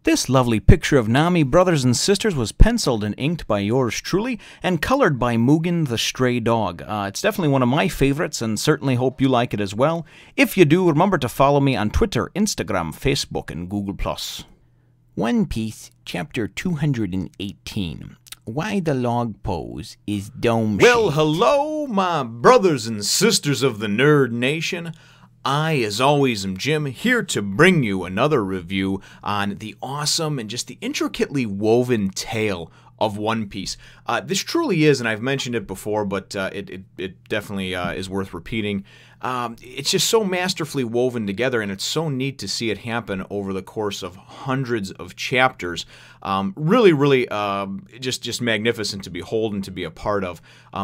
This lovely picture of Nami, brothers and sisters, was penciled and inked by yours truly and colored by Mugen the Stray Dog. It's definitely one of my favorites and certainly hope you like it as well. If you do, remember to follow me on Twitter, Instagram, Facebook, and Google+. One Piece, Chapter 218. Why the log pose is dome-shaped. Well, hello, my brothers and sisters of the Nerd Nation. I, as always, am Jim, here to bring you another review on the awesome and just the intricately woven tale of One Piece. This truly is, and I've mentioned it before, but it definitely is worth repeating. It's just so masterfully woven together, and it's so neat to see it happen over the course of hundreds of chapters. Really, just magnificent to behold and to be a part of.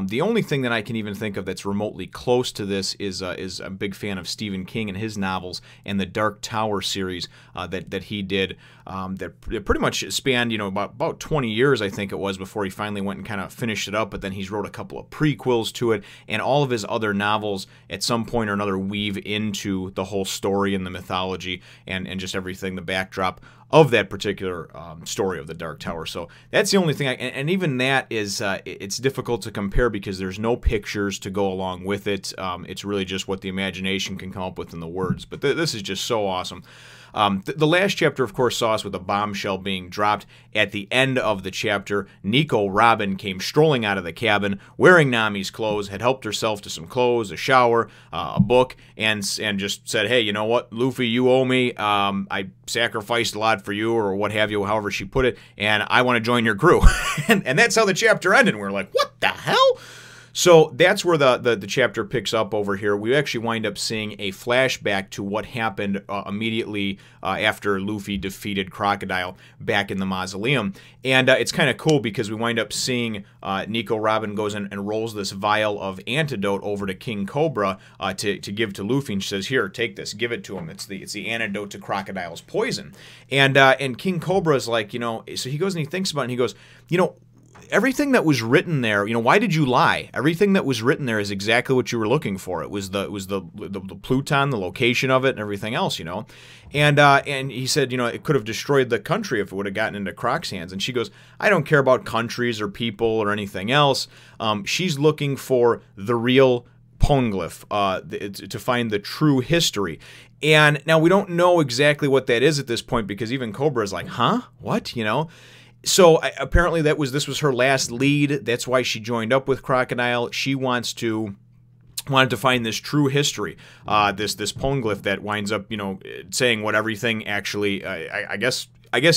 The only thing that I can even think of that's remotely close to this is a big fan of Stephen King and his novels and the Dark Tower series that he did. That pretty much spanned, about 20 years, I think it was, before he finally went and kind of finished it up. But then he's wrote a couple of prequels to it, and all of his other novels at some point or another weave into the whole story and the mythology and just everything, the backdrop of that particular story of the Dark Tower. So that's the only thing, and even that is, it's difficult to compare because there's no pictures to go along with it. It's really just what the imagination can come up with in the words. But this is just so awesome. The last chapter, of course, saw us with a bombshell being dropped. At the end of the chapter, Nico Robin came strolling out of the cabin, wearing Nami's clothes, had helped herself to some clothes, a shower, a book, and just said, hey, you know what, Luffy, you owe me. I sacrificed a lot for you, or what have you, however she put it, and I want to join your crew. and that's how the chapter ended. We were like, what the hell? So that's where the chapter picks up over here. We actually wind up seeing a flashback to what happened immediately after Luffy defeated Crocodile back in the mausoleum. And it's kind of cool because we wind up seeing Nico Robin goes in and rolls this vial of antidote over to King Cobra to give to Luffy, and she says, here, take this, give it to him. It's the antidote to Crocodile's poison. And King Cobra is like, so he goes and he thinks about it, and he goes, everything that was written there, why did you lie? Everything that was written there is exactly what you were looking for. It was the Pluton, the location of it, and everything else, And he said, it could have destroyed the country if it would have gotten into Croc's hands. And she goes, I don't care about countries or people or anything else. She's looking for the real Poneglyph, to find the true history. And now we don't know exactly what that is at this point because even Cobra is like, huh? What? So apparently this was her last lead. That's why she joined up with Crocodile. She wanted to find this true history, this Poneglyph that winds up, saying what everything actually, I guess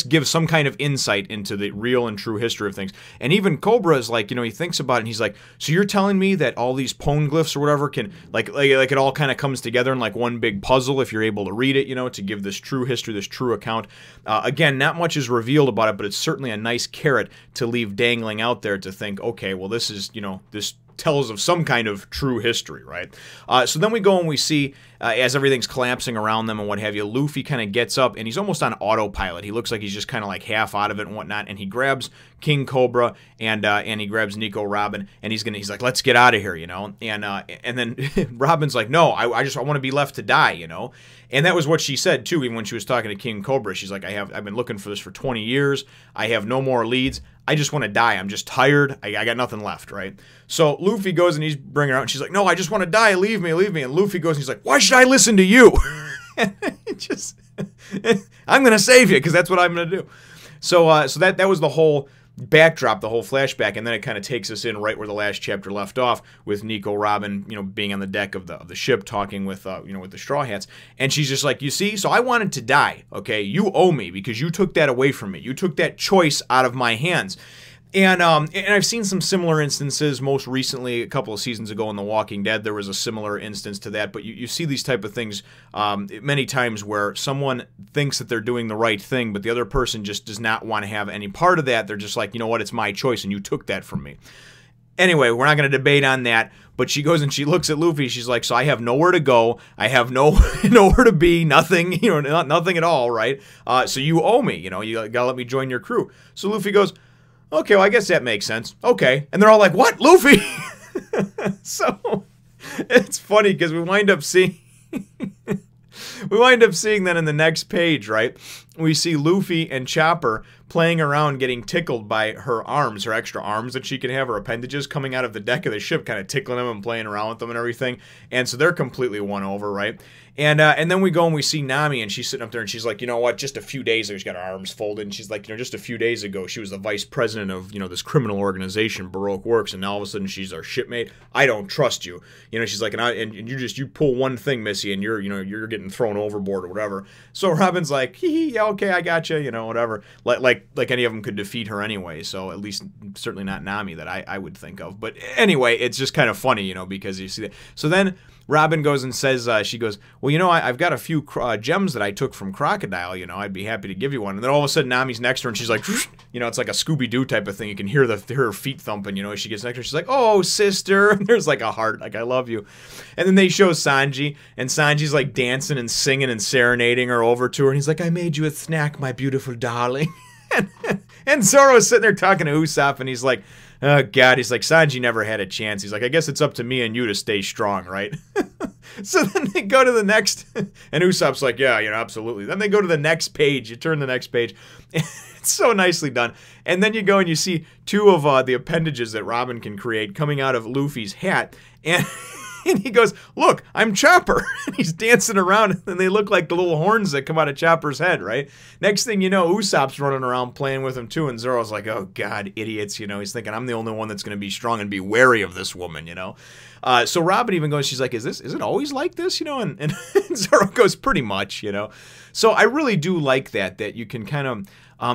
gives some kind of insight into the real and true history of things. And even Cobra is like, he thinks about it and he's like, so you're telling me that all these Poneglyphs or whatever can, like it all kind of comes together in like one big puzzle if you're able to read it, to give this true history, this true account. Again, not much is revealed about it, but it's certainly a nice carrot to leave dangling out there to think, okay, well, this is, this tells of some kind of true history, right? So then we go and we see, as everything's collapsing around them and what have you, Luffy kind of gets up and he's almost on autopilot. He looks like he's just kind of like half out of it and whatnot, and he grabs King Cobra and he grabs Nico Robin, and he's like, let's get out of here, and then Robin's like, no, I want to be left to die, And that was what she said too, even when she was talking to King Cobra. She's like, I've been looking for this for 20 years. I have no more leads. I just want to die. I'm just tired. I got nothing left, right? So Luffy goes and he's bringing her out, and she's like, no, I just want to die. Leave me. And Luffy goes and he's like, why should I listen to you? I'm going to save you because that's what I'm going to do. So that was the whole backdrop, the whole flashback, and then it kind of takes us in right where the last chapter left off with Nico Robin, being on the deck of the ship talking with with the Straw Hats, and she's just like, you see, so I wanted to die, okay? You owe me because you took that away from me. You took that choice out of my hands. And I've seen some similar instances. Most recently, a couple of seasons ago in The Walking Dead, there was a similar instance to that. But you see these type of things many times where someone thinks that they're doing the right thing, but the other person just does not want to have any part of that. They're just like, you know what, it's my choice, and you took that from me. Anyway, we're not going to debate on that. But she goes and she looks at Luffy. She's like, so I have nowhere to go. I have nowhere to be. Nothing, nothing at all, right? So you owe me. You gotta let me join your crew. So Luffy goes, okay, well, I guess that makes sense. Okay. And they're all like, what, Luffy? So it's funny because we wind up seeing that in the next page, right? we see Luffy and Chopper playing around getting tickled by her arms, her extra arms that she can have, her appendages coming out of the deck of the ship, kind of tickling them and playing around with them and everything. And so they're completely won over, right? And then we go and we see Nami, and she's sitting up there, and she's like, you know what, just a few days ago, she's got her arms folded, and she's like, you know, just a few days ago, she was the vice president of, you know, this criminal organization, Baroque Works, and now all of a sudden she's our shipmate. I don't trust you. You know, she's like, and you pull one thing, Missy, and you're getting thrown overboard or whatever. So Robin's like, hee, yeah, okay, I gotcha, you know, whatever. Like any of them could defeat her anyway, so at least certainly not Nami that I would think of. But anyway, it's just kind of funny, you know, because you see that. So then Robin goes and says, she goes, well, you know, I've got a few gems that I took from Crocodile, you know, I'd be happy to give you one. And then all of a sudden Nami's next to her, and she's like, you know, it's like a Scooby-Doo type of thing. You can hear her feet thumping, you know, as she gets next to her. She's like, oh, sister. And there's like a heart, like, I love you. And then they show Sanji, and Sanji's like dancing and singing and serenading her over to her. And he's like, I made you a snack, my beautiful darling. And Zoro's sitting there talking to Usopp, and he's like, oh, God. He's like, Sanji never had a chance. He's like, I guess it's up to me and you to stay strong, right? So then they go to the next, and Usopp's like, yeah, you know, absolutely. Then they go to the next page. You turn the next page. It's so nicely done. And then you go and you see two of the appendages that Robin can create coming out of Luffy's hat. And he goes, look, I'm Chopper. And he's dancing around, and they look like the little horns that come out of Chopper's head, right? Next thing you know, Usopp's running around playing with him too, and Zoro's like, oh, God, idiots, you know. He's thinking, I'm the only one that's going to be strong and be wary of this woman, you know. So Robin even goes, she's like, is it always like this, you know? And Zoro goes, pretty much, you know. So I really do like that you can kind of,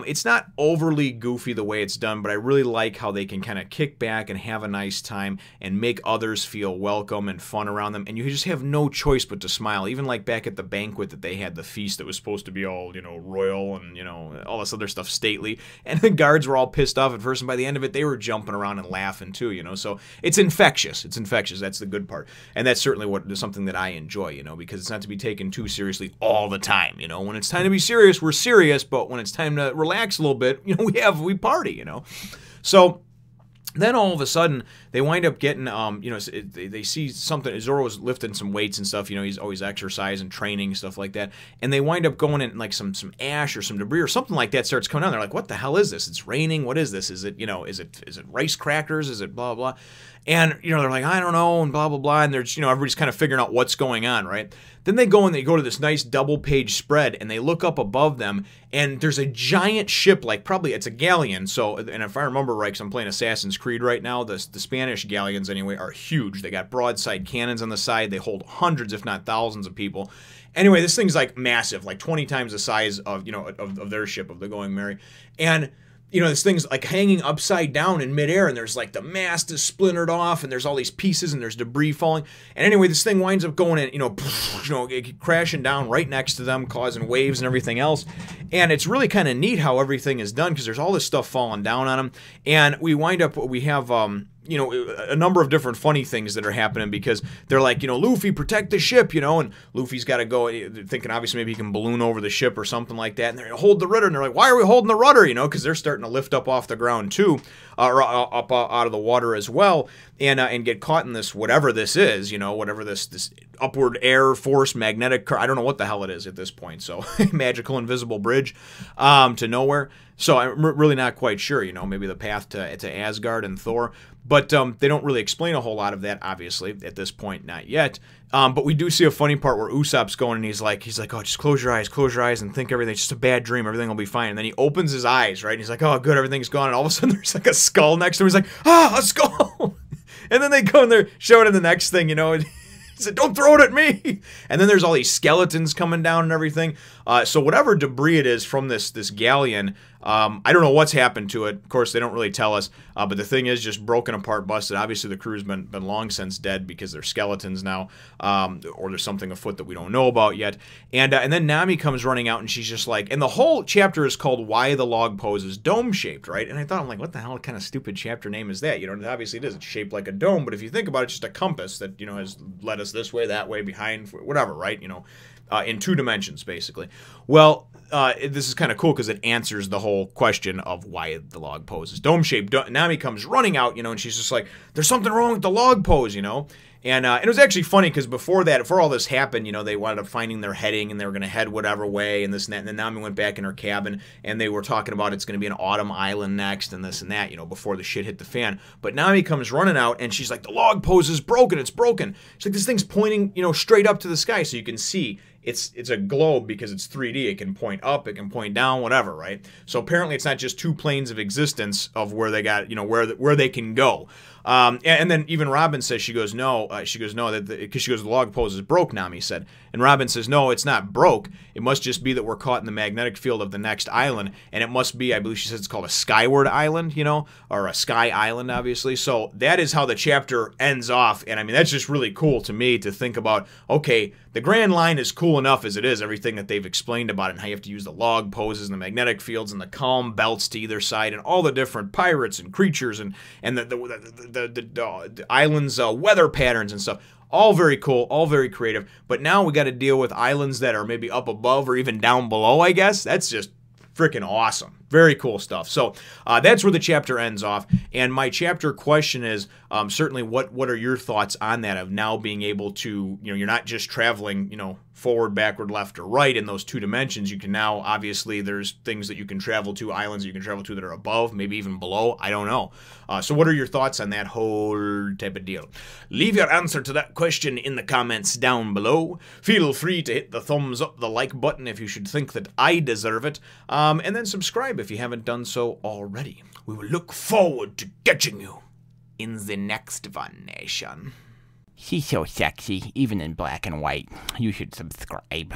it's not overly goofy the way it's done, but I really like how they can kind of kick back and have a nice time and make others feel welcome and fun around them. And you just have no choice but to smile. Even like back at the banquet that they had, the feast that was supposed to be all, you know, royal and, you know, all this other stuff, stately. And the guards were all pissed off at first, and by the end of it, they were jumping around and laughing too, you know. So it's infectious. It's infectious. That's the good part. And that's certainly something that I enjoy, you know, because it's not to be taken too seriously all the time, you know. When it's time to be serious, we're serious, but when it's time to relax a little bit, you know, we party, you know. So then all of a sudden they wind up getting, you know, they see something. Zoro's lifting some weights and stuff, you know, he's always exercising, training, stuff like that. And they wind up going in, like some ash or some debris or something like that starts coming down. They're like, what the hell is this? It's raining. What is this? Is it, you know, is it rice crackers? Is it blah, blah? And, you know, they're like, I don't know, and blah, blah, blah. And there's, you know, everybody's kind of figuring out what's going on, right? Then they go to this nice double-page spread, and they look up above them, and there's a giant ship, like probably it's a galleon. So, and if I remember right, because I'm playing Assassin's Creed right now, the Spanish galleons anyway are huge. They got broadside cannons on the side. They hold hundreds, if not thousands, of people. Anyway, this thing's like massive, like 20 times the size of, you know, of their ship, of the Going Merry. And you know, this thing's like hanging upside down in midair, and there's like the mast is splintered off, and there's all these pieces, and there's debris falling. And anyway, this thing winds up going in, you know, crashing down right next to them, causing waves and everything else. And it's really kind of neat how everything is done, because there's all this stuff falling down on them. And we have, you know, a number of different funny things that are happening, because they're like, you know, Luffy, protect the ship, you know, and Luffy's got to go, thinking obviously maybe he can balloon over the ship or something like that, and they're hold the rudder, and they're like, why are we holding the rudder, you know, because they're starting to lift up off the ground too, or up out of the water as well, and get caught in this, whatever this is, you know, whatever this upward air force, magnetic, I don't know what the hell it is at this point, so magical invisible bridge to nowhere. So I'm really not quite sure, you know, maybe the path to Asgard and Thor. But they don't really explain a whole lot of that, obviously, at this point, not yet. But we do see a funny part where Usopp's going, and he's like, oh, just close your eyes, and think everything's just a bad dream, everything will be fine. And then he opens his eyes, right, and he's like, oh, good, everything's gone. And all of a sudden, there's like a skull next to him. He's like, a skull! And then they go and they're showing him the next thing, you know, and he said, don't throw it at me! And then there's all these skeletons coming down and everything. So whatever debris it is from this galleon, I don't know what's happened to it. Of course, they don't really tell us. But the thing is just broken apart, busted. Obviously, the crew's been long since dead because they're skeletons now. Or there's something afoot that we don't know about yet. And then Nami comes running out, and she's just like... And the whole chapter is called Why the Log Pose is Dome-Shaped, right? And I thought, I'm like, what the hell kind of stupid chapter name is that? You know, obviously it is. It's shaped like a dome. But if you think about it, it's just a compass that, you know, has led us this way, that way, behind, whatever, right? You know, in 2 dimensions, basically. Well... this is kind of cool because it answers the whole question of why the log pose is dome-shaped. Nami comes running out, you know, and she's just like, there's something wrong with the log pose, you know. And it was actually funny because before all this happened, they wound up finding their heading and they were going to head whatever way and this and that. And then Nami went back in her cabin and they were talking about it's going to be an autumn island next and this and that, before the shit hit the fan. But Nami comes running out and she's like, the log pose is broken. It's broken. She's like, this thing's pointing, straight up to the sky so you can see. It's a globe because it's 3D. It can point up, it can point down, whatever, right? So apparently it's not just two planes of existence of where they got, where they can go. And then even Robin says, she goes, no, because she goes, the log pose is broke, Nami said. And Robin says, no, it's not broke. It must just be that we're caught in the magnetic field of the next island. And it must be, I believe she says it's called a skyward island, or a sky island, obviously. So that is how the chapter ends off. And I mean, that's just really cool to me to think about, okay, the Grand Line is cool enough as it is, everything that they've explained about it, and how you have to use the log poses and the magnetic fields and the calm belts to either side, and all the different pirates and creatures and the island's weather patterns and stuff. All very cool, all very creative. But now we got to deal with islands that are maybe up above or even down below, I guess. That's just freaking awesome. Very cool stuff. So that's where the chapter ends off. And my chapter question is certainly what are your thoughts on that, of now being able to, you're not just traveling, forward, backward, left, or right in those two dimensions. You can now, obviously, there's things that you can travel to, islands that you can travel to that are above, maybe even below. I don't know. So what are your thoughts on that whole type of deal? Leave your answer to that question in the comments down below. Feel free to hit the thumbs up, the like button if you should think that I deserve it. And then subscribe if you haven't done so already. We will look forward to catching you in the next one, nation. She's so sexy, even in black and white. You should subscribe.